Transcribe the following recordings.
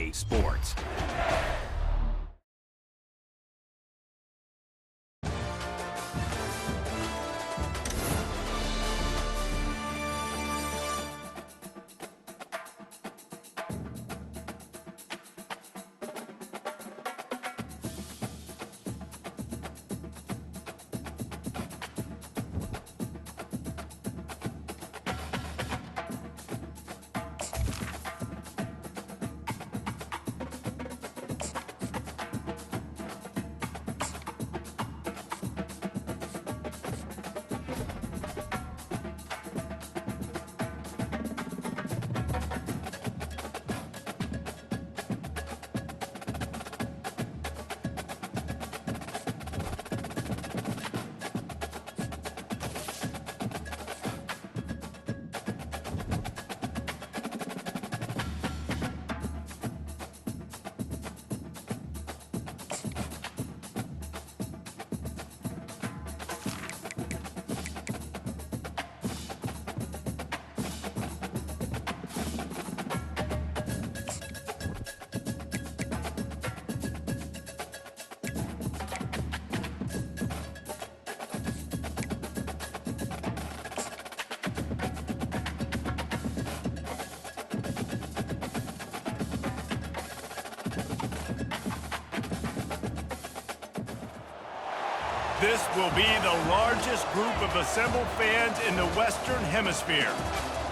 EA Sports. This will be the largest group of assembled fans in the Western Hemisphere.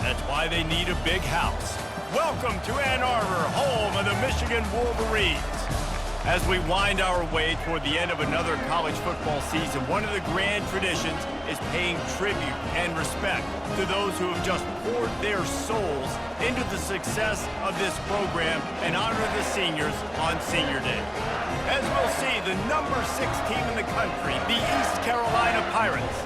That's why they need a big house. Welcome to Ann Arbor, home of the Michigan Wolverines. As we wind our way toward the end of another college football season, one of the grand traditions is paying tribute and respect to those who have just poured their souls into the success of this program and honor the seniors on Senior Day. As we'll see, the number 6 team in the country, the East Carolina Pirates,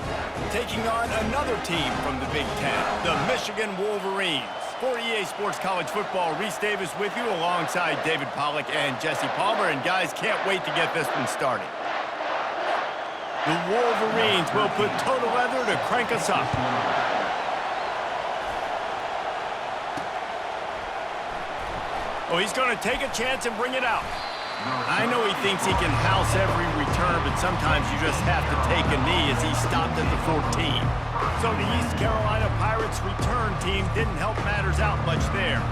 taking on another team from the Big Ten, the Michigan Wolverines. For EA Sports College Football, Reese Davis with you alongside David Pollack and Jesse Palmer. And guys, can't wait to get this one started. The Wolverines will put total leather to crank us up. Oh, he's going to take a chance and bring it out. I know he thinks he can house every return, but sometimes you just have to take a knee as he stopped at the 14. So the East Carolina Pirates return team didn't help matters out much there.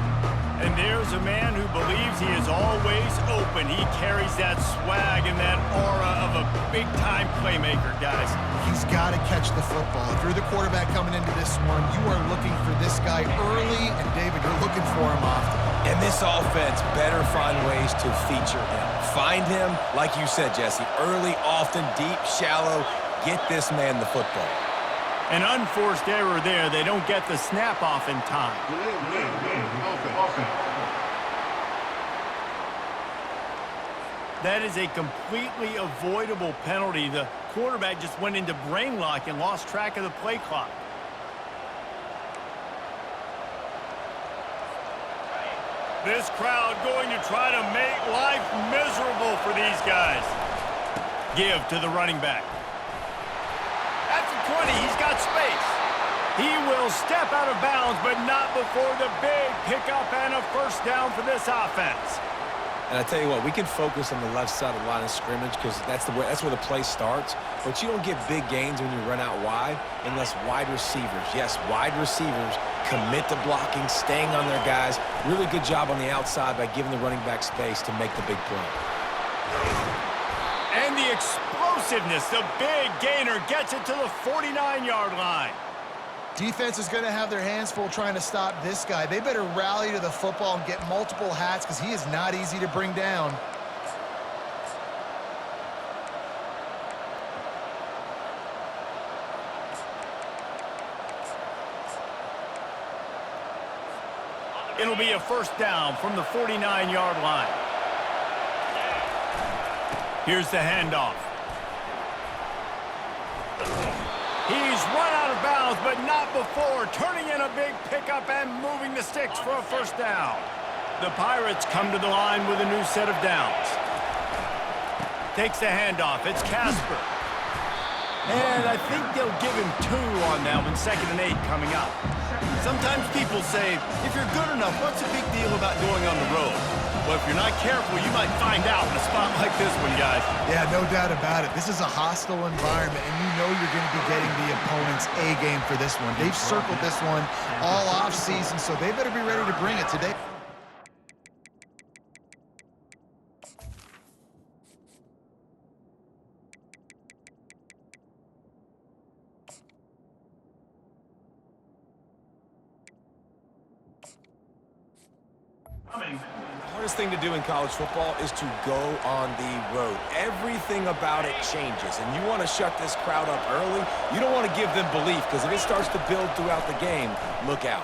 And there's a man who believes he is always open. He carries that swag and that aura of a big-time playmaker, guys. He's got to catch the football. If you're the quarterback coming into this one, you are looking for this guy early, and David, you're looking for him often. And this offense better find ways to feature him. Find him, like you said, Jesse, early, often, deep, shallow. Get this man the football. An unforced error there. They don't get the snap off in time. That is a completely avoidable penalty. The quarterback just went into brain lock and lost track of the play clock. This crowd going to try to make life miserable for these guys. Give to the running back. At the 20, he's got space. He will step out of bounds, but not before the big pickup and a first down for this offense. And I tell you what, we can focus on the left side of the line of scrimmage because that's where the play starts. But you don't get big gains when you run out wide unless wide receivers, yes, wide receivers, commit to blocking, staying on their guys. Really good job on the outside by giving the running back space to make the big play. And the explosiveness, the big gainer gets it to the 49-yard line. Defense is going to have their hands full trying to stop this guy. They better rally to the football and get multiple hats because he is not easy to bring down. It'll be a first down from the 49-yard line. Here's the handoff. He's run out of bounds, but not before turning in a big pickup and moving the sticks for a first down. The Pirates come to the line with a new set of downs. Takes the handoff. It's Casper. And I think they'll give him 2 on that one, 2nd and 8 coming up. Sometimes people say, if you're good enough, what's the big deal about going on the road? But if you're not careful, you might find out in a spot like this one, guys. Yeah, no doubt about it. This is a hostile environment, and you know you're going to be getting the opponent's A game for this one. They've circled this one all off-season, so they better be ready to bring it today. The hardest thing to do in college football is to go on the road. Everything about it changes, and you want to shut this crowd up early. You don't want to give them belief, because if it starts to build throughout the game, look out.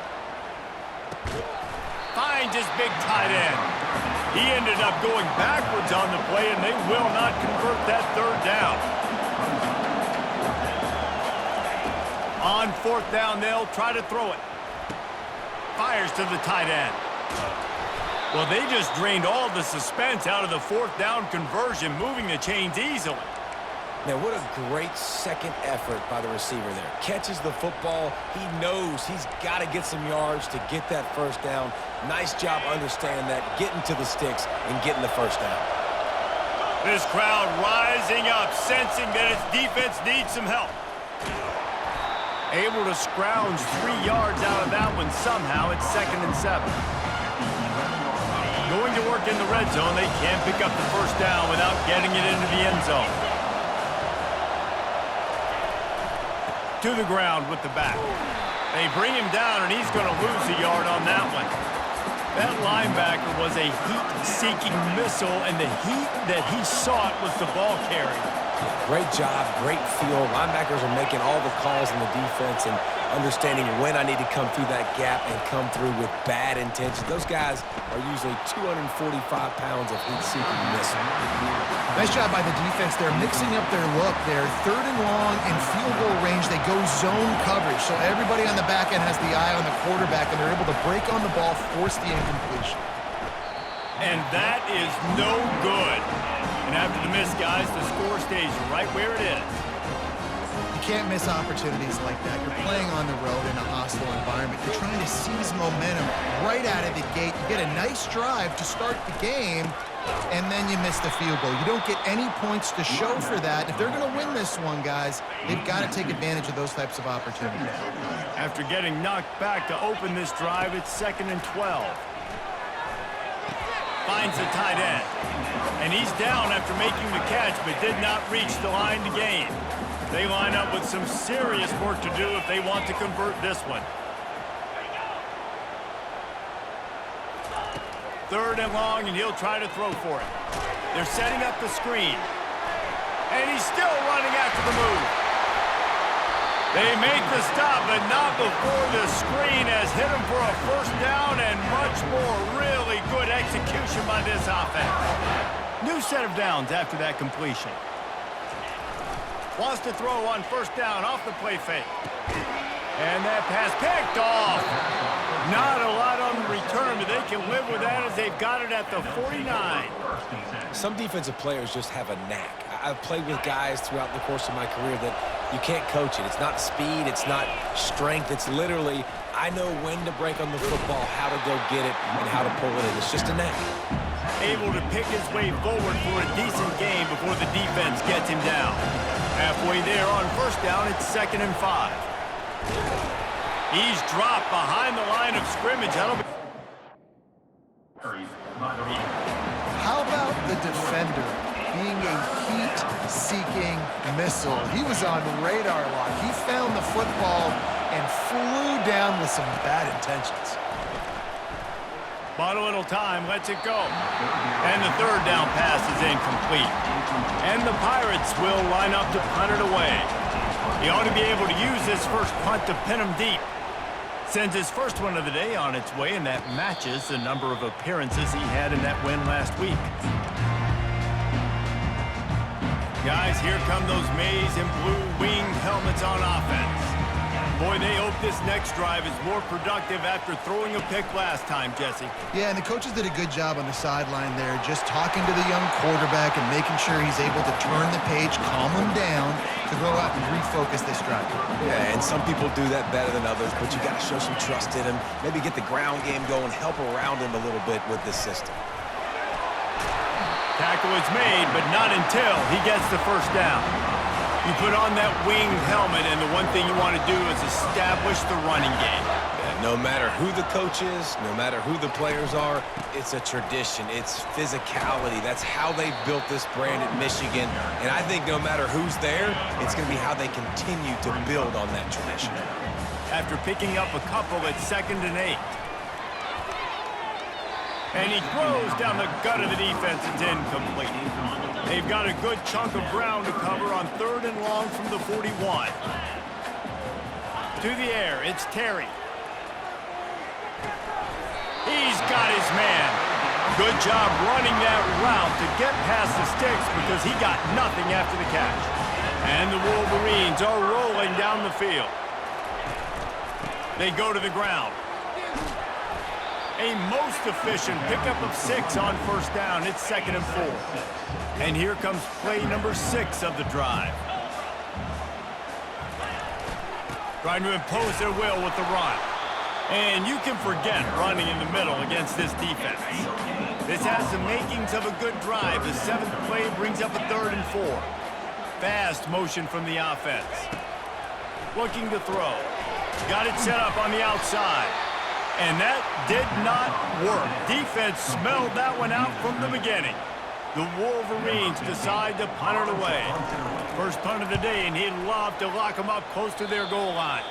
Finds his big tight end. He ended up going backwards on the play, and they will not convert that third down. On fourth down, they'll try to throw it. Fires to the tight end. Well, they just drained all the suspense out of the fourth down conversion, moving the chains easily. Now, what a great second effort by the receiver there. Catches the football. He knows he's got to get some yards to get that first down. Nice job understanding that, getting to the sticks and getting the first down. This crowd rising up, sensing that its defense needs some help. Able to scrounge 3 yards out of that one somehow. It's 2nd and 7. Going to work in the red zone. They can't pick up the first down without getting it into the end zone. To the ground with the back. They bring him down, and he's going to lose a yard on that one. That linebacker was a heat-seeking missile, and the heat that he sought was the ball carrier. Great job, great feel. Linebackers are making all the calls in the defense and understanding when I need to come through that gap and come through with bad intentions. Those guys are usually 245 pounds of heat-seeking missile. Nice job by the defense. They're mixing up their look. They're 3rd and long in field goal range. They go zone coverage, so everybody on the back end has the eye on the quarterback, and they're able to break on the ball, force the incompletion. And that is no good. And after the miss, guys, the score stays right where it is. You can't miss opportunities like that. You're playing on the road in a hostile environment. You're trying to seize momentum right out of the gate. You get a nice drive to start the game, and then you miss the field goal. You don't get any points to show for that. If they're going to win this one, guys, they've got to take advantage of those types of opportunities. After getting knocked back to open this drive, it's 2nd and 12. Finds the tight end. And he's down after making the catch, but did not reach the line to gain. They line up with some serious work to do if they want to convert this one. 3rd and long, and he'll try to throw for it. They're setting up the screen. And he's still running after the move. They make the stop, but not before the screen has hit him for a first down and much more. Really good execution by this offense. New set of downs after that completion. Wants to throw on first down off the play fake. And that pass picked off. Not a lot on the return, but they can live with that as they've got it at the 49. Some defensive players just have a knack. I've played with guys throughout the course of my career that you can't coach it. It's not speed, it's not strength. It's literally, I know when to break on the football, how to go get it, and how to pull it in. It's just a knack. Able to pick his way forward for a decent game before the defense gets him down. Halfway there on first down, it's 2nd and 5. He's dropped behind the line of scrimmage. That'll be... How about the defender being a heat-seeking missile? He was on radar lock. He found the football and flew down with some bad intentions. Bought a little time, lets it go. And the 3rd down pass is incomplete. And the Pirates will line up to punt it away. He ought to be able to use this first punt to pin him deep. Sends his first one of the day on its way, and that matches the number of appearances he had in that win last week. Guys, here come those maize and blue winged helmets on offense. Boy, they hope this next drive is more productive after throwing a pick last time, Jesse. Yeah, and the coaches did a good job on the sideline there, just talking to the young quarterback and making sure he's able to turn the page, calm him down, to go out and refocus this drive. Yeah, and some people do that better than others, but you got to show some trust in him, maybe get the ground game going, help around him a little bit with this system. Tackle is made, but not until he gets the first down. You put on that winged helmet, and the one thing you want to do is establish the running game. No matter who the coach is, no matter who the players are, it's a tradition. It's physicality. That's how they built this brand at Michigan. And I think no matter who's there, it's going to be how they continue to build on that tradition. After picking up a couple at 2nd and 8. And he throws down the gut of the defense. It's incomplete. They've got a good chunk of ground to cover on 3rd and long from the 41. To the air, it's Terry. He's got his man. Good job running that route to get past the sticks because he got nothing after the catch. And the Wolverines are rolling down the field. They go to the ground. A most efficient pickup of 6 on 1st down. It's 2nd and 4. And here comes play number 6 of the drive. Trying to impose their will with the run. And you can forget running in the middle against this defense. This has the makings of a good drive. The 7th play brings up a 3rd and 4. Fast motion from the offense. Looking to throw. Got it set up on the outside. And that did not work. Defense smelled that one out from the beginning. The Wolverines decide to punt it away. First punt of the day, and he'd love to lock them up close to their goal line.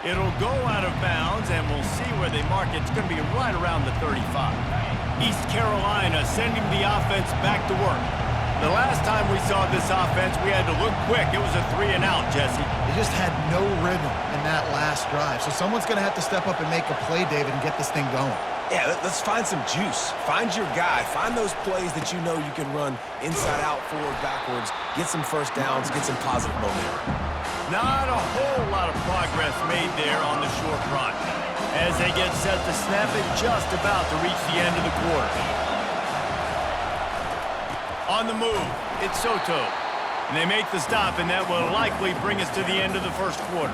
It'll go out of bounds, and we'll see where they mark it. It's going to be right around the 35. East Carolina sending the offense back to work. The last time we saw this offense, we had to look quick. It was a 3-and-out, Jesse. They just had no rhythm in that last drive. So someone's going to have to step up and make a play, David, and get this thing going. Yeah, let's find some juice. Find your guy. Find those plays that you know you can run inside out, forward, backwards, get some first downs, get some positive momentum. Not a whole lot of progress made there on the short run as they get set to snap it just about to reach the end of the quarter. On the move, it's Soto. And they make the stop, and that will likely bring us to the end of the first quarter.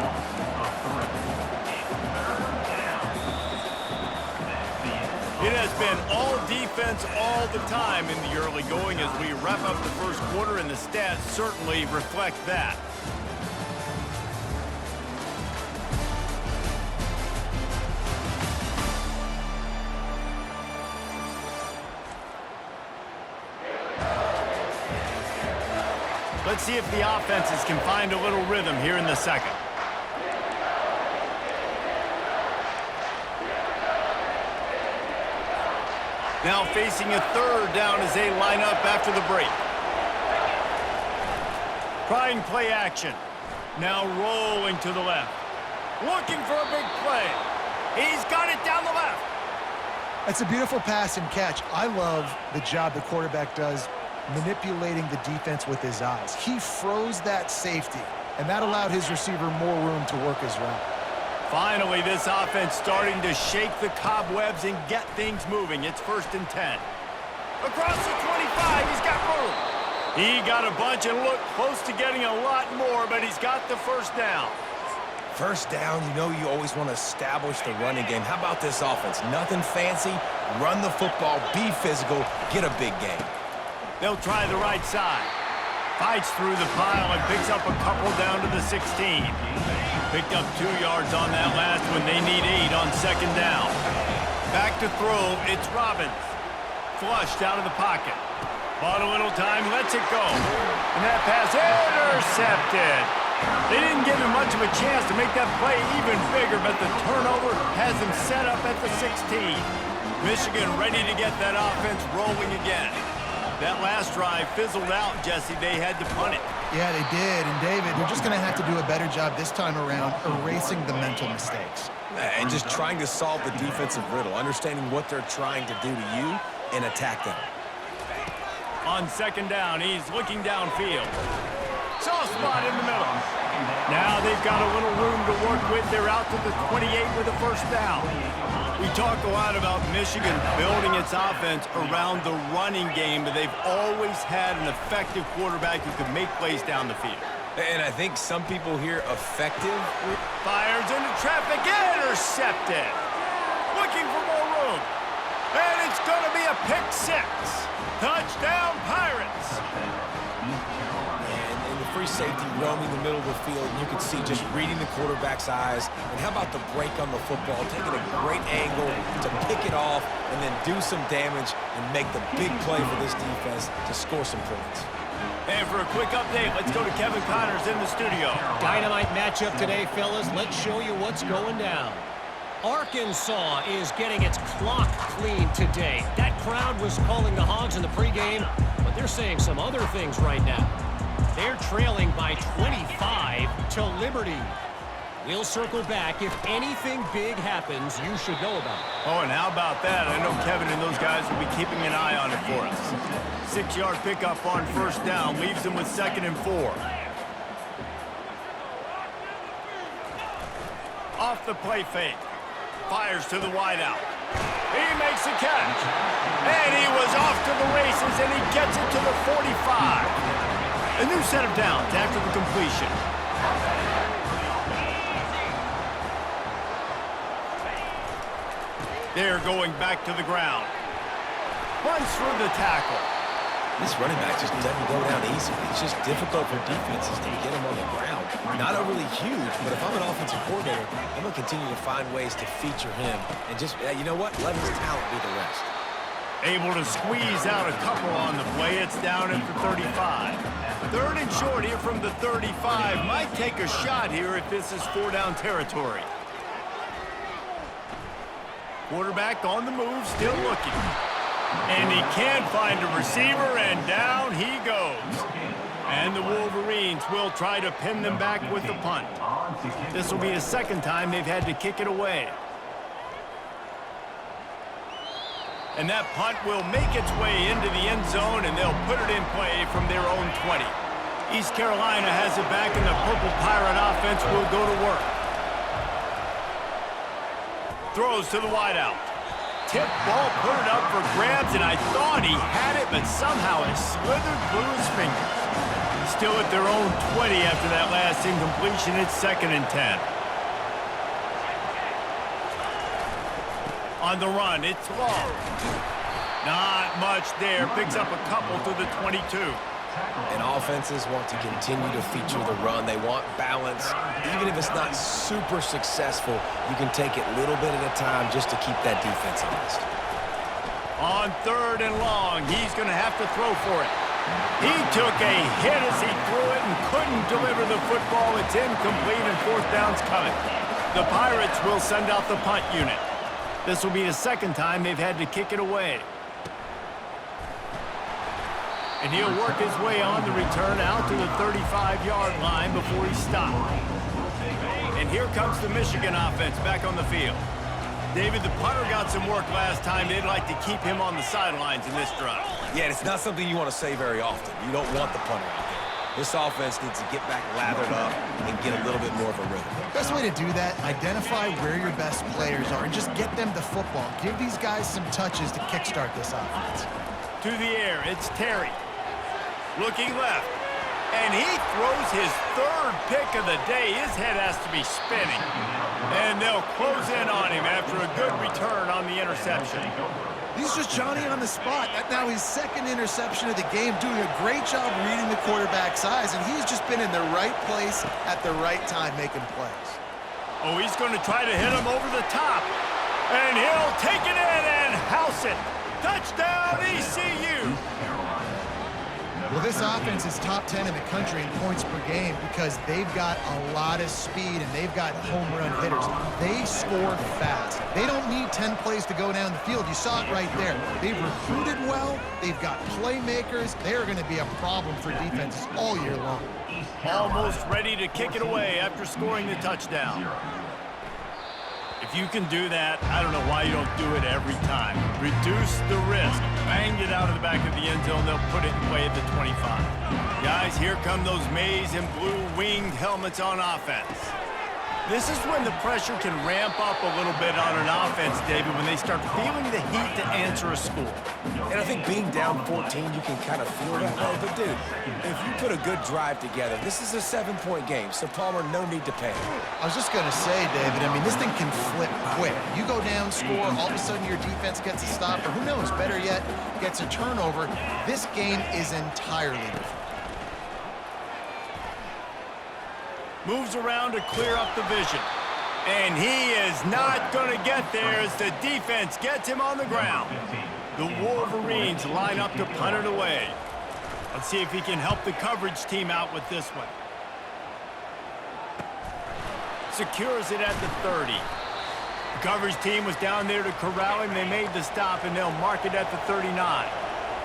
It has been all defense all the time in the early going as we wrap up the first quarter, and the stats certainly reflect that. Let's see if the offenses can find a little rhythm here in the second. Now facing a 3rd down as they line up after the break. Trying play action. Now rolling to the left. Looking for a big play. He's got it down the left. That's a beautiful pass and catch. I love the job the quarterback does manipulating the defense with his eyes. He froze that safety, and that allowed his receiver more room to work his route. Finally, this offense starting to shake the cobwebs and get things moving. It's 1st and 10. Across the 25, he's got room. He got a bunch and looked close to getting a lot more, but he's got the first down. First down, you know you always want to establish the running game. How about this offense? Nothing fancy. Run the football, be physical, get a big game. They'll try the right side. Fights through the pile and picks up a couple down to the 16. Picked up 2 yards on that last one. They need 8 on 2nd down. Back to throw. It's Robbins. Flushed out of the pocket. Bought a little time. Lets it go. And that pass intercepted. They didn't give him much of a chance to make that play even bigger, but the turnover has him set up at the 16. Michigan ready to get that offense rolling again. That last drive fizzled out, Jesse. They had to punt it. Yeah, they did. And, David, they're just going to have to do a better job this time around erasing the mental mistakes. And just trying to solve the defensive riddle, understanding what they're trying to do to you and attack them. On 2nd down, he's looking downfield. Soft spot in the middle. Now they've got a little room to work with. They're out to the 28 with a first down. We talk a lot about Michigan building its offense around the running game, but they've always had an effective quarterback who can make plays down the field. And I think some people hear effective. Fires into traffic, intercepted. Looking for more room. And It's going to be a pick six. Touchdown, Pirates. And the free safety roaming the middle of the field, and you can see just reading the quarterback's eyes. And how about the break on the football, taking a great angle to pick it off and then do some damage and make the big play for this defense to score some points. And for a quick update, let's go to Kevin Connors in the studio. Dynamite matchup today, fellas. Let's show you what's going down. Arkansas is getting its clock cleaned today. That crowd was calling the Hogs in the pregame, but they're saying some other things right now. They're trailing by 25 to Liberty. We'll circle back. If anything big happens, you should know about it. Oh, and how about that? I know Kevin and those guys will be keeping an eye on it for us. 6-yard pickup on first down leaves them with 2nd and 4. Off the play fake. Fires to the wideout. He makes a catch. And he was off to the races, and he gets it to the 45. A new set of downs after the completion. They're going back to the ground. Runs through the tackle. This running back just doesn't go down easily. It's just difficult for defenses to get him on the ground. Not overly huge, but if I'm an offensive coordinator, I'm going to continue to find ways to feature him. And just, you know what? Let his talent be the rest. Able to squeeze out a couple on the play. It's down at the 35. 3rd and short here from the 35. Might take a shot here if this is 4-down territory. Quarterback on the move, still looking. And he can't find a receiver, and down he goes. And the Wolverines will try to pin them back with the punt. This will be the 2nd time they've had to kick it away. And that punt will make its way into the end zone, and they'll put it in play from their own 20. East Carolina has it back, and the Purple Pirate offense will go to work. Throws to the wideout. Tip ball, put it up for grabs, and I thought he had it, but somehow it slithered through his fingers. Still at their own 20 after that last incompletion. It's 2nd and 10. On the run, it's long. Not much there. Picks up a couple to the 22. And offenses want to continue to feature the run. They want balance. Even if it's not super successful, you can take it little bit at a time just to keep that defense honest. On 3rd and long, he's going to have to throw for it. He took a hit as he threw it and couldn't deliver the football. It's incomplete, and 4th down's coming. The Pirates will send out the punt unit. This will be the 2nd time they've had to kick it away. And he'll work his way on the return out to the 35-yard line before he stopped. And here comes the Michigan offense back on the field. David, the punter got some work last time. They'd like to keep him on the sidelines in this drive. Yeah, it's not something you want to say very often. You don't want the punter out there. This offense needs to get back lathered up and get a little bit more of a rhythm. Best way to do that, identify where your best players are and just get them the football. Give these guys some touches to kickstart this offense. To the air, it's Terry. Looking left, and he throws his 3rd pick of the day. His head has to be spinning. And they'll close in on him after a good return on the interception. He's just Johnny on the spot. That's now his 2nd interception of the game, doing a great job reading the quarterback's eyes, and he's just been in the right place at the right time making plays. Oh, he's going to try to hit him over the top. And he'll take it in and house it. Touchdown, ECU. Well, this offense is top 10 in the country in points per game because they've got a lot of speed and they've got home run hitters. They score fast. They don't need 10 plays to go down the field. You saw it right there. They've recruited well. They've got playmakers. They're going to be a problem for defenses all year long. Almost ready to kick it away after scoring the touchdown. If you can do that, I don't know why you don't do it every time. Reduce the risk. Bang it out of the back of the end zone. They'll put it in play at the 25. Guys, here come those maize and blue winged helmets on offense. This is when the pressure can ramp up a little bit on an offense, David, when they start feeling the heat to answer a score. And I think being down 14, you can kind of feel that way. But, dude, if you put a good drive together, this is a 7-point game, so Palmer, no need to panic. I was just going to say, David, I mean, this thing can flip quick. You go down, score, all of a sudden your defense gets a stop, or who knows, better yet, gets a turnover. This game is entirely different. Moves around to clear up the vision. And he is not going to get there as the defense gets him on the ground. The Wolverines line up to punt it away. Let's see if he can help the coverage team out with this one. Secures it at the 30. The coverage team was down there to corral him. They made the stop, and they'll mark it at the 39.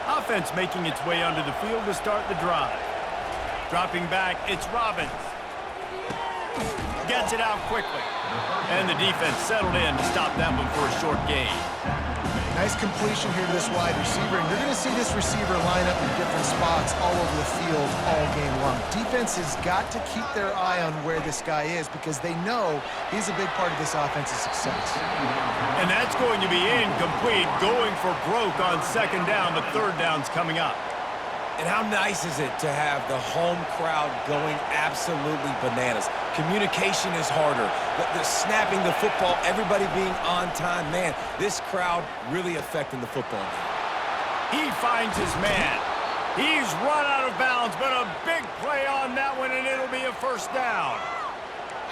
Offense making its way onto the field to start the drive. Dropping back, it's Robbins. Gets it out quickly. And the defense settled in to stop that one for a short gain. Nice completion here to this wide receiver, and you're going to see this receiver line up in different spots all over the field all game long. Defense has got to keep their eye on where this guy is because they know he's a big part of this offense's success. And that's going to be incomplete, going for broke on second down, but third down's coming up. And how nice is it to have the home crowd going absolutely bananas? Communication is harder. The snapping the football, everybody being on time. Man, this crowd really affecting the football game. He finds his man. He's run out of bounds, but a big play on that one, and it'll be a first down.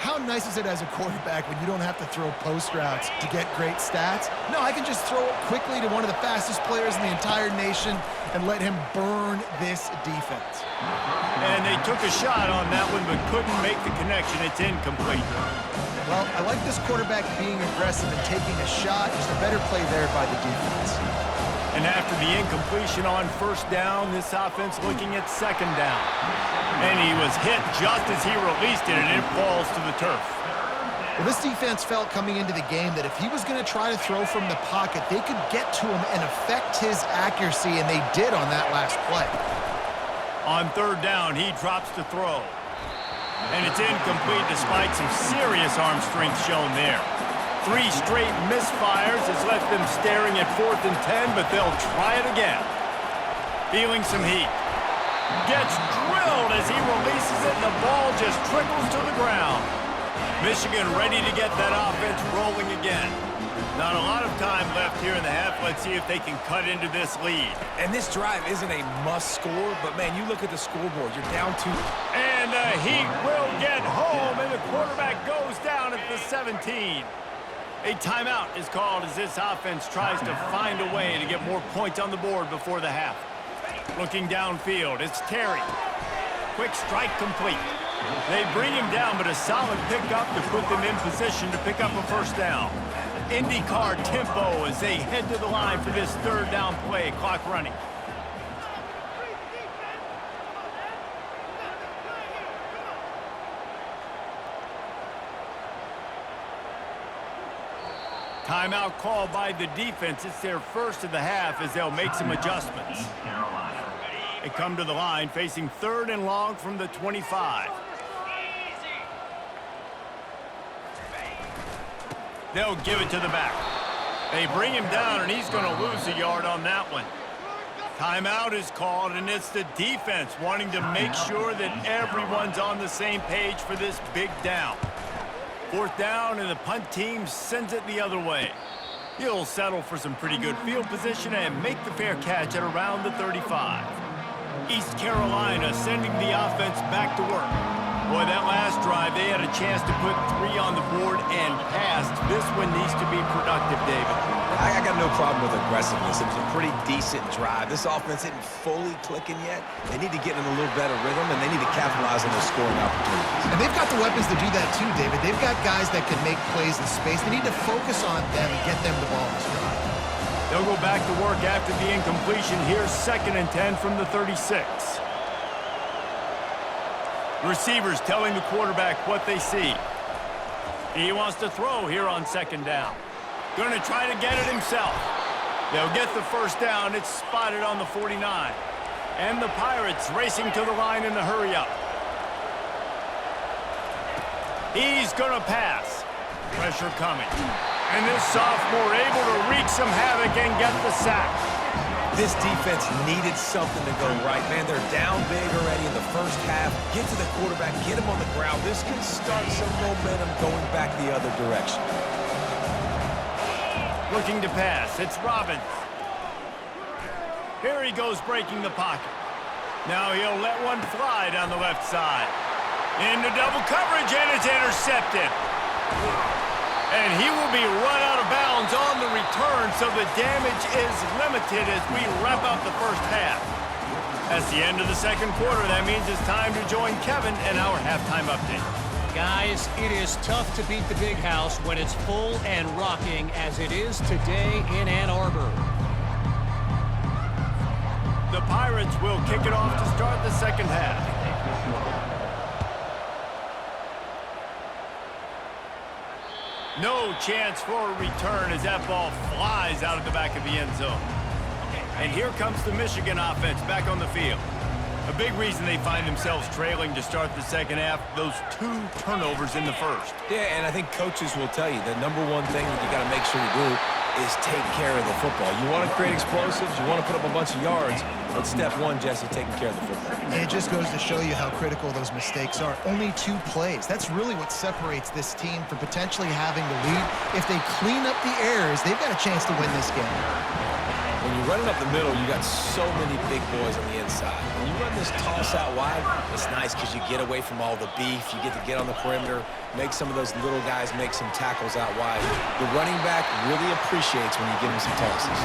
How nice is it as a quarterback when you don't have to throw post routes to get great stats? No, I can just throw it quickly to one of the fastest players in the entire nation and let him burn this defense. And they took a shot on that one, but couldn't make the connection. It's incomplete. Well, I like this quarterback being aggressive and taking a shot. Just a better play there by the defense. And after the incompletion on first down, this offense looking at second down. And he was hit just as he released it, and it falls to the turf. Well, this defense felt coming into the game that if he was going to try to throw from the pocket, they could get to him and affect his accuracy, and they did on that last play. On third down, he drops to throw. And it's incomplete despite some serious arm strength shown there. 3 straight misfires has left them staring at 4th and 10, but they'll try it again. Feeling some heat. Gets drilled as he releases it, and the ball just trickles to the ground. Michigan ready to get that offense rolling again. Not a lot of time left here in the half. Let's see if they can cut into this lead. And this drive isn't a must score, but, man, you look at the scoreboard. You're down 2. And the Heat will get home, and the quarterback goes down at the 17. A timeout is called as this offense tries to find a way to get more points on the board before the half. Looking downfield, it's Terry. Quick strike complete. They bring him down, but a solid pickup to put them in position to pick up a first down. IndyCar tempo as they head to the line for this third down play. Clock running. Timeout called by the defense. It's their first of the half as they'll make some adjustments. They come to the line facing 3rd and long from the 25. They'll give it to the back. They bring him down, and he's going to lose a yard on that one. Timeout is called, and it's the defense wanting to make sure that everyone's on the same page for this big down. 4th down, and the punt team sends it the other way. He'll settle for some pretty good field position and make the fair catch at around the 35. East Carolina sending the offense back to work. Boy, that last drive, they had a chance to put 3 on the board and passed. This one needs to be productive, David. I got no problem with aggressiveness. It was a pretty decent drive. This offense isn't fully clicking yet. They need to get in a little better rhythm, and they need to capitalize on those scoring opportunities. And they've got the weapons to do that too, David. They've got guys that can make plays in space. They need to focus on them and get them the ball this drive. They'll go back to work after the incompletion. Here's 2nd and 10 from the 36. Receivers telling the quarterback what they see. He wants to throw here on 2nd down. Going to try to get it himself. They'll get the first down. It's spotted on the 49. And the Pirates racing to the line in the hurry-up. He's going to pass. Pressure coming. And this sophomore able to wreak some havoc and get the sack. This defense needed something to go right. Man, they're down big already in the first half. Get to the quarterback, get him on the ground. This can start some momentum going back the other direction. Looking to pass. It's Robbins. Here he goes breaking the pocket. Now he'll let one fly down the left side. Into double coverage, and it's intercepted. And he will be run out of bounds on the return, so the damage is limited as we wrap up the first half. That's the end of the second quarter. That means it's time to join Kevin in our halftime update. Guys, it is tough to beat the Big House when it's full and rocking as it is today in Ann Arbor. The Pirates will kick it off to start the second half. No chance for a return as that ball flies out of the back of the end zone. And here comes the Michigan offense back on the field. A big reason they find themselves trailing to start the second half, those 2 turnovers in the first. Yeah, and I think coaches will tell you the number one thing that you got to make sure you do is take care of the football. You want to create explosives, you want to put up a bunch of yards, but step one, Jesse, taking care of the football. And it just goes to show you how critical those mistakes are. Only 2 plays. That's really what separates this team from potentially having the lead. If they clean up the errors, they've got a chance to win this game. When you're running up the middle, you got so many big boys on the inside. When you run this toss out wide, it's nice because you get away from all the beef. You get to get on the perimeter, make some of those little guys make some tackles out wide. The running back really appreciates when you give him some tosses.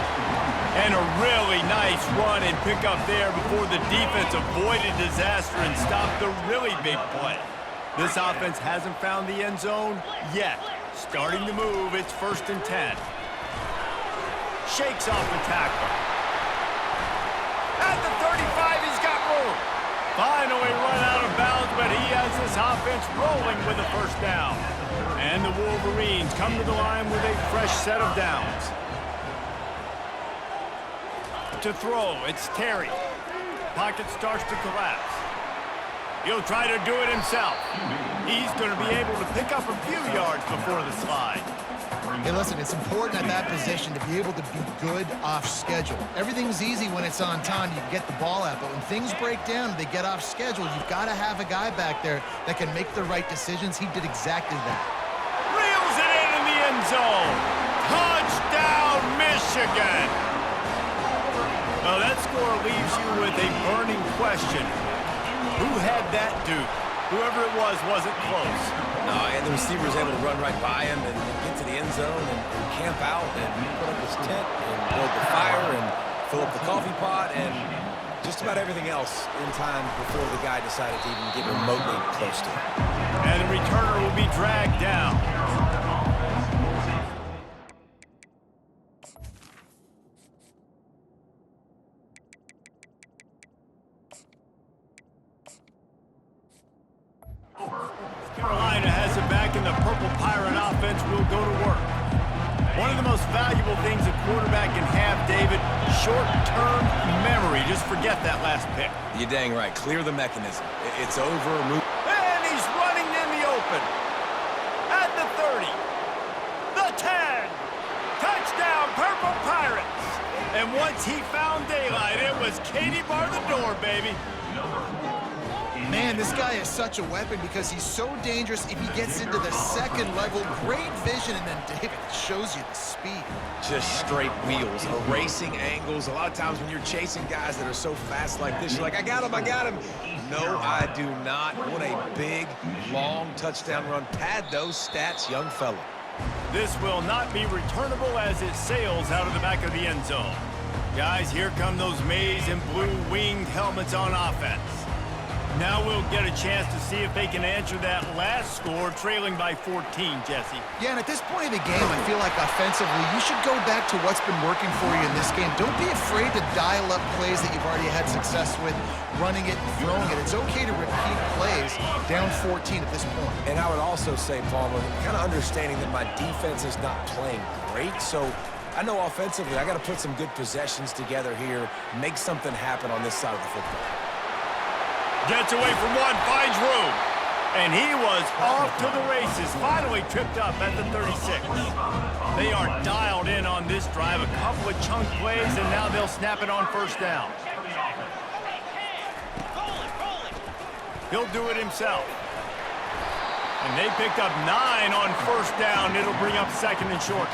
And a really nice run and pick up there before the defense avoided disaster and stopped the really big play. This offense hasn't found the end zone yet. Starting to move, it's 1st and 10. Shakes off the tackle. At the 35, he's got room. Finally run out of bounds, but he has this offense rolling with a first down. And the Wolverines come to the line with a fresh set of downs. To throw, it's Terry. Pocket starts to collapse. He'll try to do it himself. He's going to be able to pick up a few yards before the slide. Hey, listen, it's important at that position to be able to be good off schedule. Everything's easy when it's on time. You can get the ball out, but when things break down, they get off schedule. You've got to have a guy back there that can make the right decisions. He did exactly that. Reels it in the end zone. Touchdown, Michigan. Well, that score leaves you with a burning question. Who had that dude? Whoever it was wasn't close. No, and the receiver was able to run right by him and get to the end zone and camp out and put up his tent and build the fire and fill up the coffee pot and just about everything else in time before the guy decided to even get remotely close to him. And the returner will be dragged down. Carolina has it back, and the Purple Pirate offense will go to work. One of the most valuable things a quarterback can have, David, short-term memory. Just forget that last pick. You're dang right. Clear the mechanism. It's over. And he's running in the open. At the 30. The 10. Touchdown, Purple Pirates. And once he found daylight, it was Katie bar the door, baby. Man, this guy is such a weapon because he's so dangerous if he gets into the second level. Great vision, and then David shows you the speed. Just straight wheels, erasing angles. A lot of times when you're chasing guys that are so fast like this, you're like, I got him, I got him. No, I do not. What a big, long touchdown run. Pad those stats, young fella. This will not be returnable as it sails out of the back of the end zone. Guys, here come those maize and blue winged helmets on offense. Now we'll get a chance to see if they can answer that last score, trailing by 14, Jesse. Yeah, and at this point in the game, I feel like offensively, you should go back to what's been working for you in this game. Don't be afraid to dial up plays that you've already had success with, running it and throwing it. It's okay to repeat plays down 14 at this point. And I would also say, Palmer, kind of understanding that my defense is not playing great, so I know offensively I got to put some good possessions together here, make something happen on this side of the football. Gets away from one, finds room. And he was off to the races, finally tripped up at the 36. They are dialed in on this drive, a couple of chunk plays, and now they'll snap it on first down. He'll do it himself. And they picked up 9 on first down. It'll bring up second and short.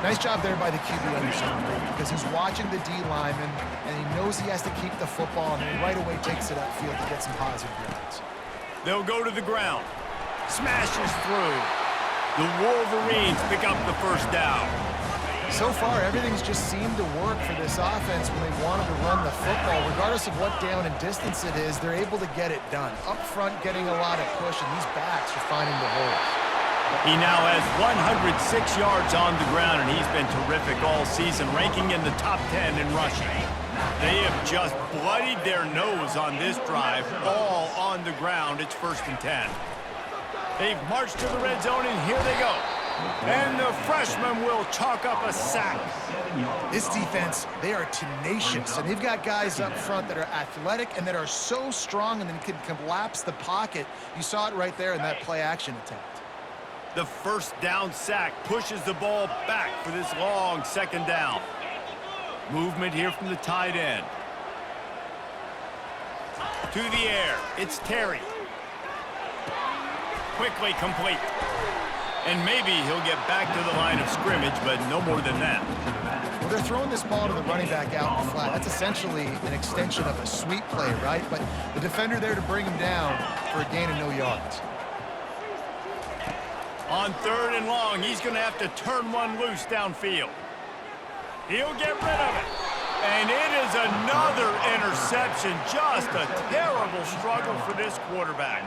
Nice job there by the QB understanding, because he's watching the D lineman, and he knows he has to keep the football, and then right away takes it upfield to get some positive yards. They'll go to the ground. Smashes through. The Wolverines pick up the first down. So far, everything's just seemed to work for this offense when they wanted to run the football. Regardless of what down and distance it is, they're able to get it done. Up front, getting a lot of push, and these backs are finding the holes. He now has 106 yards on the ground, and he's been terrific all season, ranking in the top 10 in rushing. They have just bloodied their nose on this drive, all on the ground. It's 1st and 10. They've marched to the red zone, and here they go. And the freshman will chalk up a sack. This defense, they are tenacious, and they've got guys up front that are athletic and that are so strong and then can collapse the pocket. You saw it right there in that play-action attempt. The first down sack pushes the ball back for this long second down. Movement here from the tight end. To the air, it's Terry. Quickly complete. And maybe he'll get back to the line of scrimmage, but no more than that. Well, they're throwing this ball to the running back out in the flat. That's essentially an extension of a sweep play, right? But the defender there to bring him down for a gain of no yards. On 3rd and long, he's going to have to turn one loose downfield. He'll get rid of it. And it is another interception. Just a terrible struggle for this quarterback.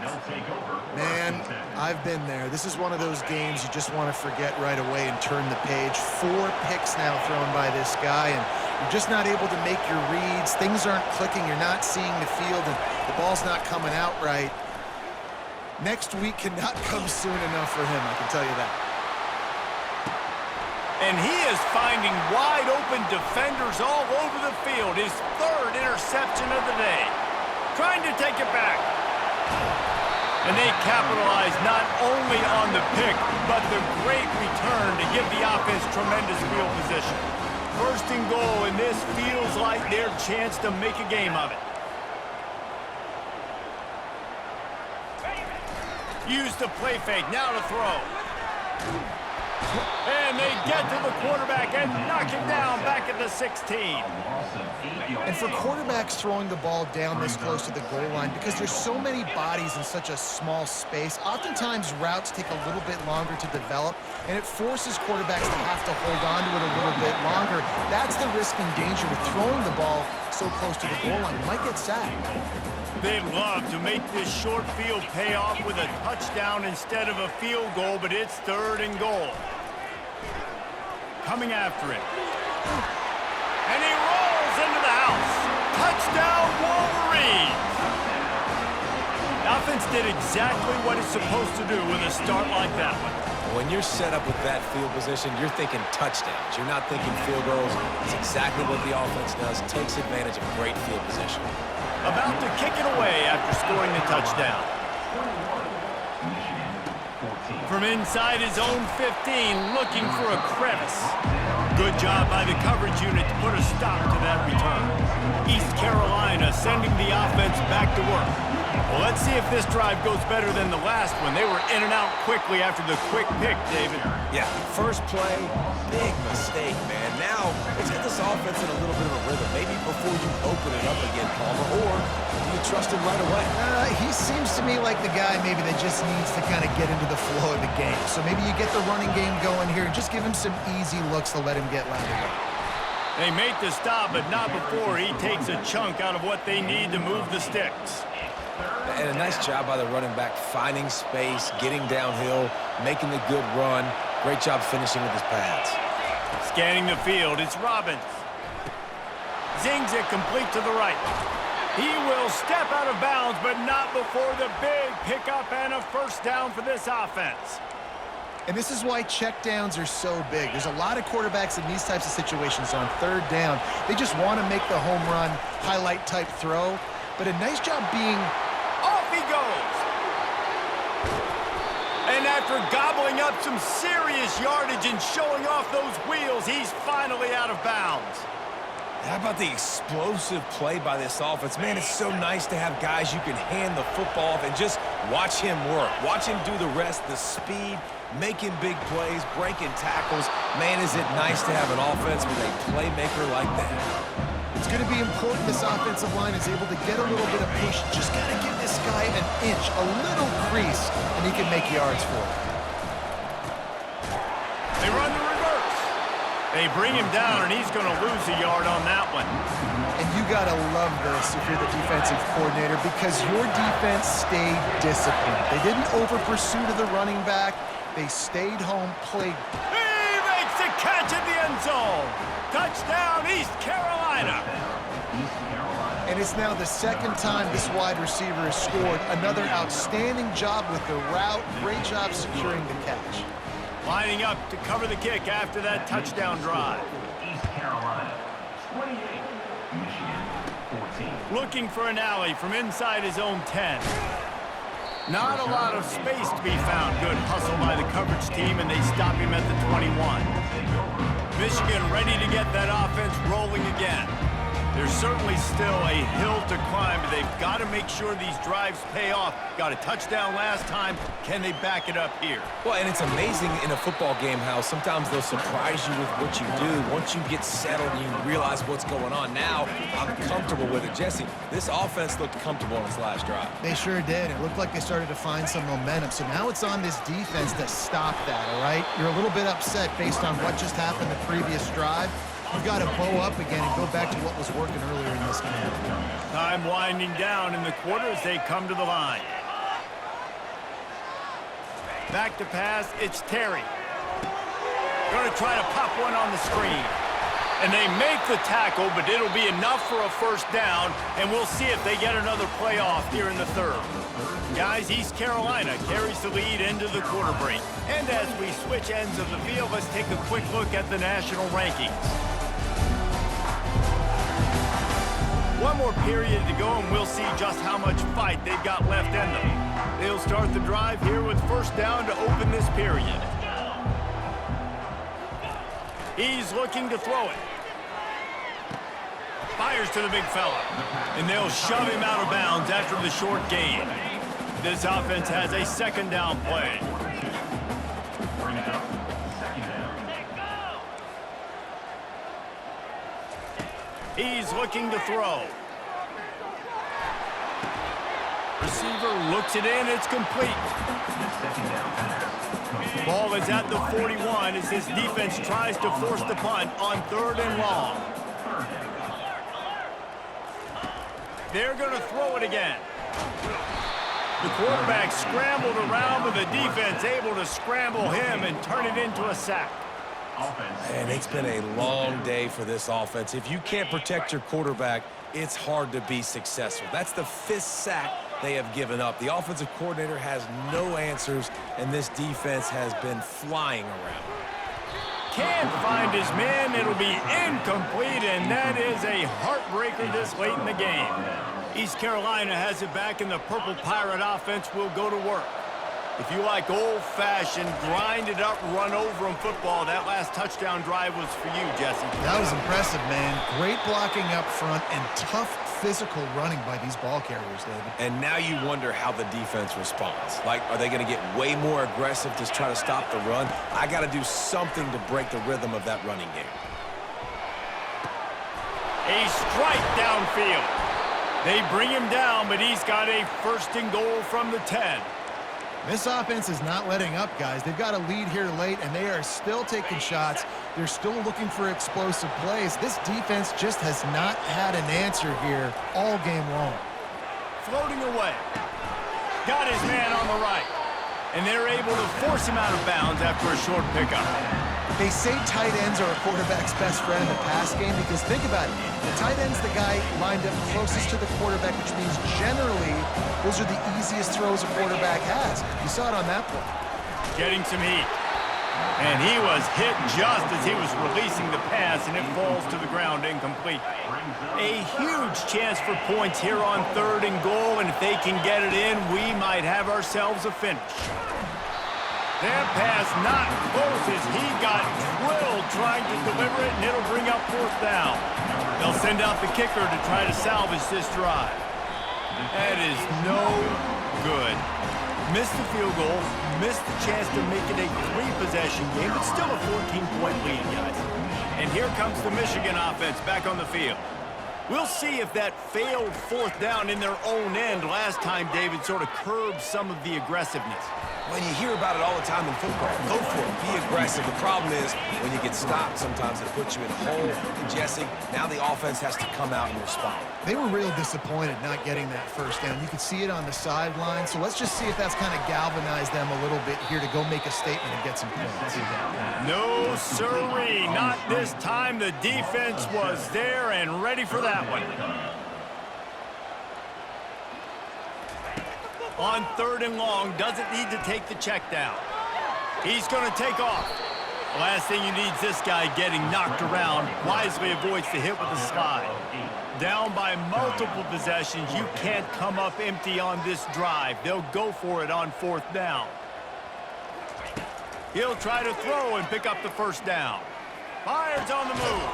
Man, I've been there. This is one of those games you just want to forget right away and turn the page. 4 picks now thrown by this guy, and you're just not able to make your reads. Things aren't clicking. You're not seeing the field, and the ball's not coming out right. Next week cannot come soon enough for him, I can tell you that. And he is finding wide-open defenders all over the field. His 3rd interception of the day. Trying to take it back. And they capitalize not only on the pick, but the great return to give the offense tremendous field position. 1st and goal, and this feels like their chance to make a game of it. Use the play fake, now to throw. And they get to the quarterback and knock him down back at the 16. And for quarterbacks throwing the ball down this close to the goal line, because there's so many bodies in such a small space, oftentimes routes take a little bit longer to develop, and it forces quarterbacks to have to hold on to it a little bit longer. That's the risk and danger with throwing the ball so close to the goal line. You might get sacked. They'd love to make this short field pay off with a touchdown instead of a field goal, but it's 3rd and goal. Coming after it. And he rolls into the house. Touchdown, Wolverines! The offense did exactly what it's supposed to do with a start like that one. When you're set up with that field position, you're thinking touchdowns. You're not thinking field goals. It's exactly what the offense does. Takes advantage of great field position. About to kick it away after scoring the touchdown. From inside his own 15, looking for a crevice. Good job by the coverage unit to put a stop to that return. East Carolina sending the offense back to work. Well, let's see if this drive goes better than the last one. They were in and out quickly after the quick pick, David. Yeah, first play, big mistake, man. Now, let's get this offense in a little bit of a rhythm. Maybe before you open it up again, Palmer, or do you trust him right away? He seems to me like the guy maybe that just needs to kind of get into the flow of the game. So maybe you get the running game going here and just give him some easy looks to let him get landed on. They make the stop, but not before he takes a chunk out of what they need to move the sticks. And a nice job by the running back, finding space, getting downhill, making the good run. Great job finishing with his pads. Scanning the field, it's Robbins. Zings it complete to the right. He will step out of bounds, but not before the big pickup and a first down for this offense. And this is why checkdowns are so big. There's a lot of quarterbacks in these types of situations on 3rd down. They just want to make the home run, highlight type throw. But a nice job being... Off he goes! After gobbling up some serious yardage and showing off those wheels, he's finally out of bounds. How about the explosive play by this offense? Man, it's so nice to have guys you can hand the football off and just watch him work. Watch him do the rest, the speed, making big plays, breaking tackles. Man, is it nice to have an offense with a playmaker like that. It's going to be important this offensive line is able to get a little bit of push. Just got to give this guy an inch, a little crease, and he can make yards for it. They run the reverse. They bring him down, and he's going to lose a yard on that one. And you got to love this if you're the defensive coordinator because your defense stayed disciplined. They didn't over-pursue to the running back. They stayed home, played. He makes the catch in the end zone. Touchdown, East Carolina. And it's now the second time this wide receiver has scored. Another outstanding job with the route. Great job securing the catch. Lining up to cover the kick after that touchdown drive. East Carolina, 28, Michigan, 14. Looking for an alley from inside his own 10. Not a lot of space to be found. Good hustle by the coverage team, and they stop him at the 21. Michigan ready to get that offense rolling again. There's certainly still a hill to climb, but they've got to make sure these drives pay off. Got a touchdown last time. Can they back it up here? Well, and it's amazing in a football game how sometimes they'll surprise you with what you do. Once you get settled and you realize what's going on, now I'm comfortable with it. Jesse, this offense looked comfortable on its last drive. They sure did. It looked like they started to find some momentum. So now it's on this defense to stop that, all right? You're a little bit upset based on what just happened the previous drive. You've got to bow up again and go back to what was working earlier in this game. Time winding down in the quarter as they come to the line. Back to pass, it's Terry. Going to try to pop one on the screen. And they make the tackle, but it'll be enough for a first down, and we'll see if they get another play off here in the third. Guys, East Carolina carries the lead into the quarter break. And as we switch ends of the field, let's take a quick look at the national rankings. One more period to go, and we'll see just how much fight they've got left in them. They'll start the drive here with first down to open this period. He's looking to throw it. Fires to the big fella. And they'll shove him out of bounds after the short gain. This offense has a second down play. Bring it up, second down. He's looking to throw. Receiver looks it in, it's complete. Second down pass. Ball is at the 41 as this defense tries to force the punt on third and long. They're going to throw it again. The quarterback scrambled around, but the defense able to scramble him and turn it into a sack. And it's been a long day for this offense. If you can't protect your quarterback, it's hard to be successful. That's the 5th sack they have given up. The offensive coordinator has no answers, and this defense has been flying around. Can't find his man. It'll be incomplete, and that is a heartbreaker this late in the game. East Carolina has it back, and the Purple Pirate offense will go to work. If you like old-fashioned, grind-it-up, run-over-'em football, that last touchdown drive was for you, Jesse. That was impressive, man. Great blocking up front and tough physical running by these ball carriers, David. And now you wonder how the defense responds. Like, are they going to get way more aggressive to try to stop the run? I got to do something to break the rhythm of that running game. A strike downfield. They bring him down, but he's got a first and goal from the 10. This offense is not letting up, guys. They've got a lead here late, and they are still taking shots. They're still looking for explosive plays. This defense just has not had an answer here all game long. Floating away. Got his man on the right. And they're able to force him out of bounds after a short pickup. They say tight ends are a quarterback's best friend in the pass game because think about it. The tight end's the guy lined up closest to the quarterback, which means generally those are the easiest throws a quarterback has. You saw it on that play. Getting some heat. And he was hit just as he was releasing the pass, and it falls to the ground incomplete. A huge chance for points here on third and goal, and if they can get it in, we might have ourselves a finish. That pass not close as he got drilled trying to deliver it, and it'll bring up fourth down. They'll send out the kicker to try to salvage this drive. That is no good. Missed the field goal, missed the chance to make it a three-possession game, but still a 14-point lead, guys. And here comes the Michigan offense back on the field. We'll see if that failed fourth down in their own end last time, David, sort of curbed some of the aggressiveness. When you hear about it all the time in football, go for it, be aggressive. The problem is when you get stopped, sometimes it puts you in a hole. And Jesse, now the offense has to come out and respond. They were real disappointed not getting that first down. You could see it on the sideline. So let's just see if that's kind of galvanized them a little bit here to go make a statement and get some points. No, sirree, not this time. The defense was there and ready for that one. On 3rd and long, doesn't need to take the check down. He's going to take off. The last thing you need is this guy getting knocked around. Wisely avoids the hit with the slide. Down by multiple possessions, you can't come up empty on this drive. They'll go for it on 4th down. He'll try to throw and pick up the first down. Fires on the move.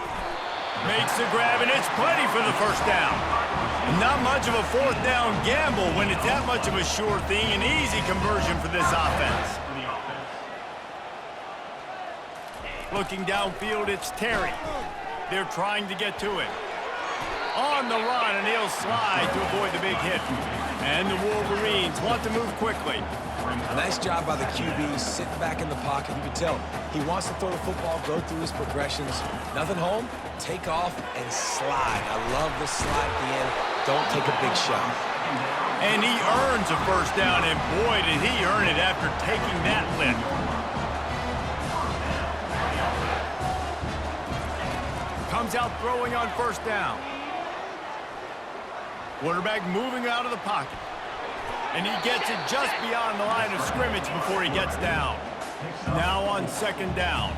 Makes the grab, and it's plenty for the first down. Not much of a 4th down gamble when it's that much of a sure thing. An easy conversion for this offense. Looking downfield, it's Terry. They're trying to get to him. On the run, and he'll slide to avoid the big hit. And the Wolverines want to move quickly. A nice job by the QB, sitting back in the pocket. You can tell he wants to throw the football, go through his progressions. Nothing home, take off, and slide. I love the slide at the end. Don't take a big shot. And he earns a first down, and boy, did he earn it after taking that lift. Comes out throwing on first down. Quarterback moving out of the pocket. And he gets it just beyond the line of scrimmage before he gets down. Now on 2nd down.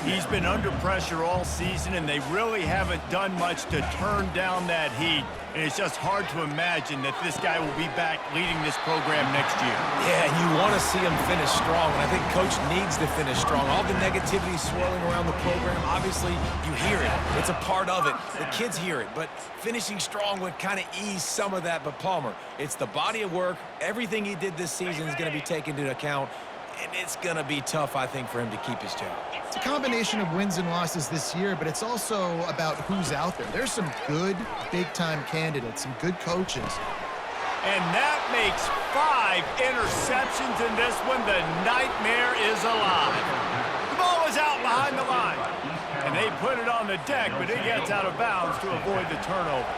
He's been under pressure all season, and they really haven't done much to turn down that heat. And it's just hard to imagine that this guy will be back leading this program next year. Yeah, and you want to see him finish strong, and I think Coach needs to finish strong. All the negativity swirling around the program, obviously, you hear it. It's a part of it. The kids hear it, but finishing strong would kind of ease some of that. But Palmer, it's the body of work. Everything he did this season is going to be taken into account, and it's going to be tough, I think, for him to keep his job. It's a combination of wins and losses this year, but it's also about who's out there. There's some good big-time candidates, some good coaches. And that makes 5 interceptions in this one. The nightmare is alive. The ball is out behind the line. And they put it on the deck, but it gets out of bounds to avoid the turnover.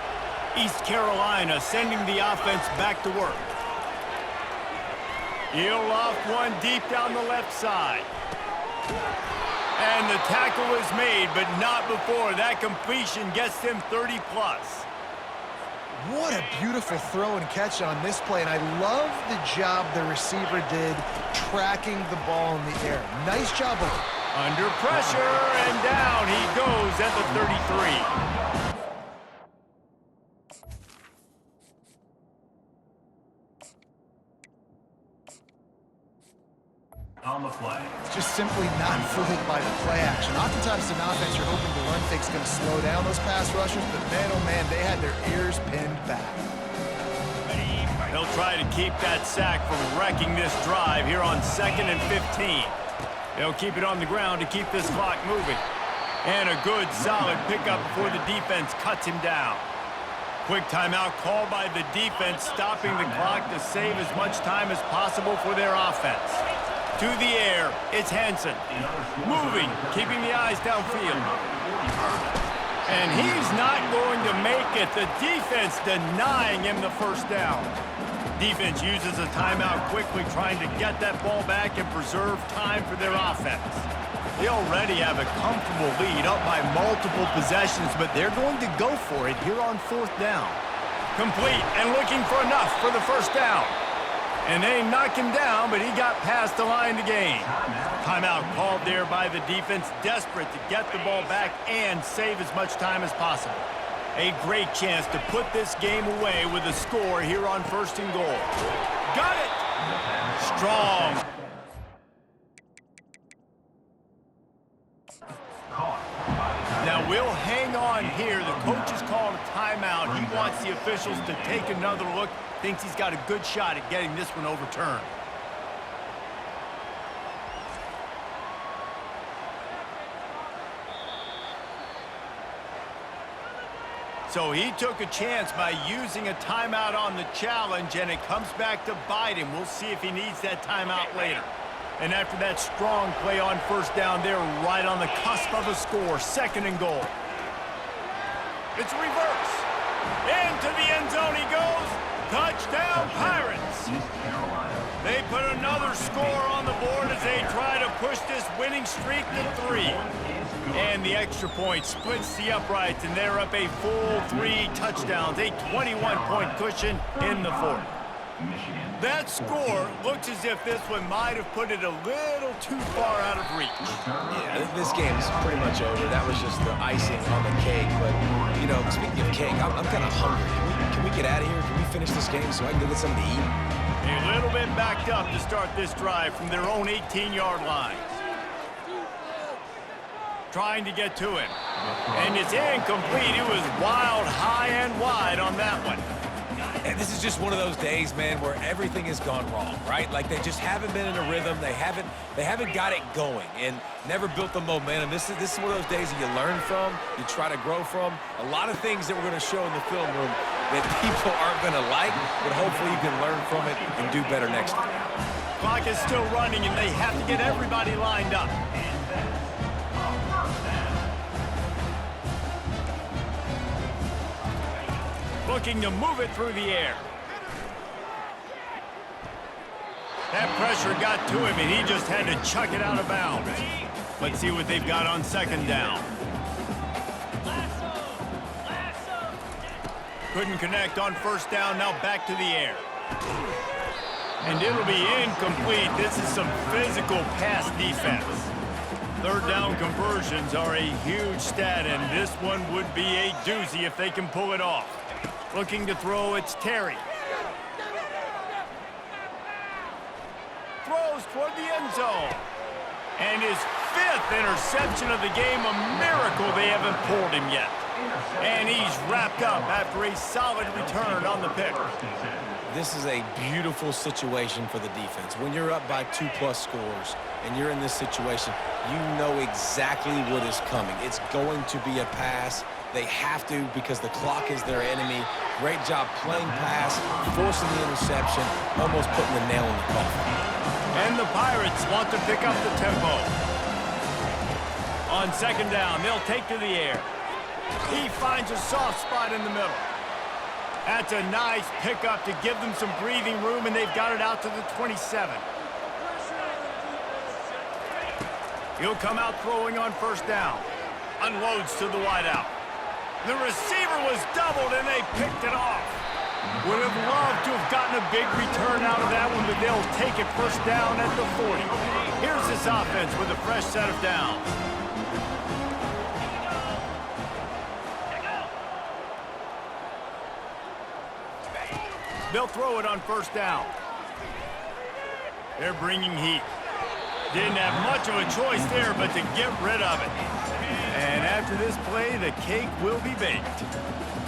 East Carolina sending the offense back to work. He'll loft one deep down the left side. And the tackle is made, but not before. That completion gets them 30+. What a beautiful throw and catch on this play, and I love the job the receiver did tracking the ball in the air. Nice job. Under pressure, and down he goes at the 33. On the play. Just simply not fooled by the play action. Oftentimes, an offense you're hoping the run fake's going to slow down those pass rushers, but man, oh man, they had their ears pinned back. They'll try to keep that sack from wrecking this drive here on 2nd and 15. They'll keep it on the ground to keep this clock moving. And a good, solid pickup before the defense cuts him down. Quick timeout called by the defense, stopping the clock to save as much time as possible for their offense. To the air, it's Henson. Moving, keeping the eyes downfield. And he's not going to make it. The defense denying him the first down. Defense uses a timeout quickly, trying to get that ball back and preserve time for their offense. They already have a comfortable lead, up by multiple possessions, but they're going to go for it here on 4th down. Complete and looking for enough for the first down. And they knock him down, but he got past the line to gain. Timeout called there by the defense, desperate to get the ball back and save as much time as possible. A great chance to put this game away with a score here on 1st and goal. Got it! Strong. Now we'll hang on here. The coach has called a timeout. He wants the officials to take another look. Thinks he's got a good shot at getting this one overturned. So he took a chance by using a timeout on the challenge, and it comes back to bite him. We'll see if he needs that timeout later. And after that strong play on first down, they're right on the cusp of a score. 2nd and goal. It's reverse. Into the end zone he goes. Touchdown, Pirates. East Carolina. They put another score on the board as they try to push this winning streak to 3. And the extra point splits the uprights, and they're up a full 3 touchdowns, a 21-point cushion in the 4th. Michigan. That score looks as if this one might have put it a little too far out of reach. Yeah, this game's pretty much over. That was just the icing on the cake. But, you know, speaking of cake, I'm kind of hungry. Can we get out of here? Can we finish this game so I can go get something to eat? A little bit backed up to start this drive from their own 18-yard line. Trying to get to him. And it's incomplete. It was wild, high and wide on that one. And this is just one of those days, man, where everything has gone wrong, right? Like they just haven't been in a rhythm. They haven't got it going and never built the momentum. This is one of those days that you learn from, you try to grow from. A lot of things that we're going to show in the film room that people aren't going to like, but hopefully you can learn from it and do better next time. Clock is still running, and they have to get everybody lined up. Looking to move it through the air. That pressure got to him, and he just had to chuck it out of bounds. Let's see what they've got on 2nd down. Couldn't connect on 1st down, now back to the air. And it'll be incomplete. This is some physical pass defense. 3rd down conversions are a huge stat, and this one would be a doozy if they can pull it off. Looking to throw, it's Terry. Throws toward the end zone. And his 5th interception of the game, a miracle they haven't pulled him yet. And he's wrapped up after a solid return on the pick. This is a beautiful situation for the defense. When you're up by 2+ scores and you're in this situation, you know exactly what is coming. It's going to be a pass. They have to because the clock is their enemy. Great job playing pass, forcing the interception, almost putting the nail in the coffin. And the Pirates want to pick up the tempo. On 2nd down, they'll take to the air. He finds a soft spot in the middle. That's a nice pickup to give them some breathing room, and they've got it out to the 27. He'll come out throwing on 1st down. Unloads to the wideout. The receiver was doubled, and they picked it off. Would have loved to have gotten a big return out of that one, but they'll take it 1st down at the 40. Here's this offense with a fresh set of downs. They'll throw it on 1st down. They're bringing heat. Didn't have much of a choice there, but to get rid of it. And after this play, the cake will be baked.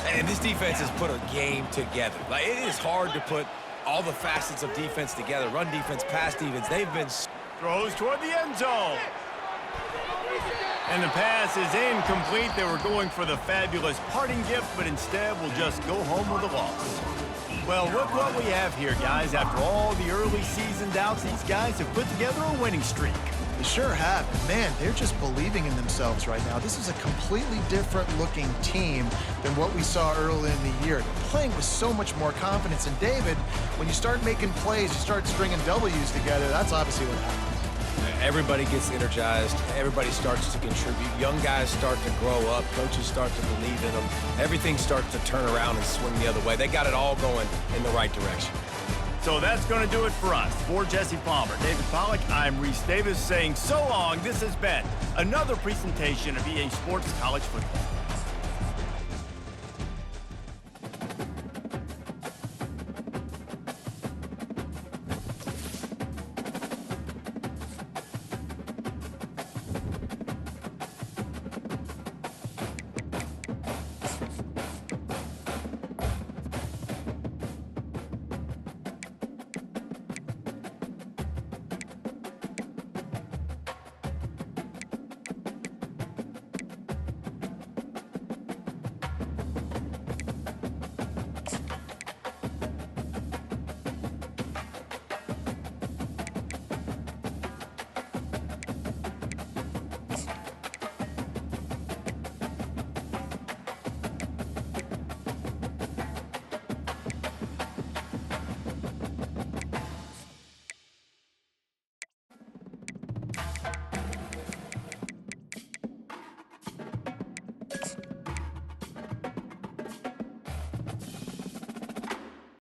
And this defense has put a game together. Like, it is hard to put all the facets of defense together. Run defense, pass defense. They've been... Throws toward the end zone. And the pass is incomplete. They were going for the fabulous parting gift, but instead will just go home with a loss. Well, look what we have here, guys. After all the early season doubts, these guys have put together a winning streak. They sure have. Man, they're just believing in themselves right now. This is a completely different looking team than what we saw early in the year. They're playing with so much more confidence. And David, when you start making plays, you start stringing W's together, that's obviously what happens. Everybody gets energized. Everybody starts to contribute. Young guys start to grow up. Coaches start to believe in them. Everything starts to turn around and swing the other way. They got it all going in the right direction. So that's going to do it for us. For Jesse Palmer, David Pollack, I'm Reese Davis saying so long. This has been another presentation of EA Sports College Football.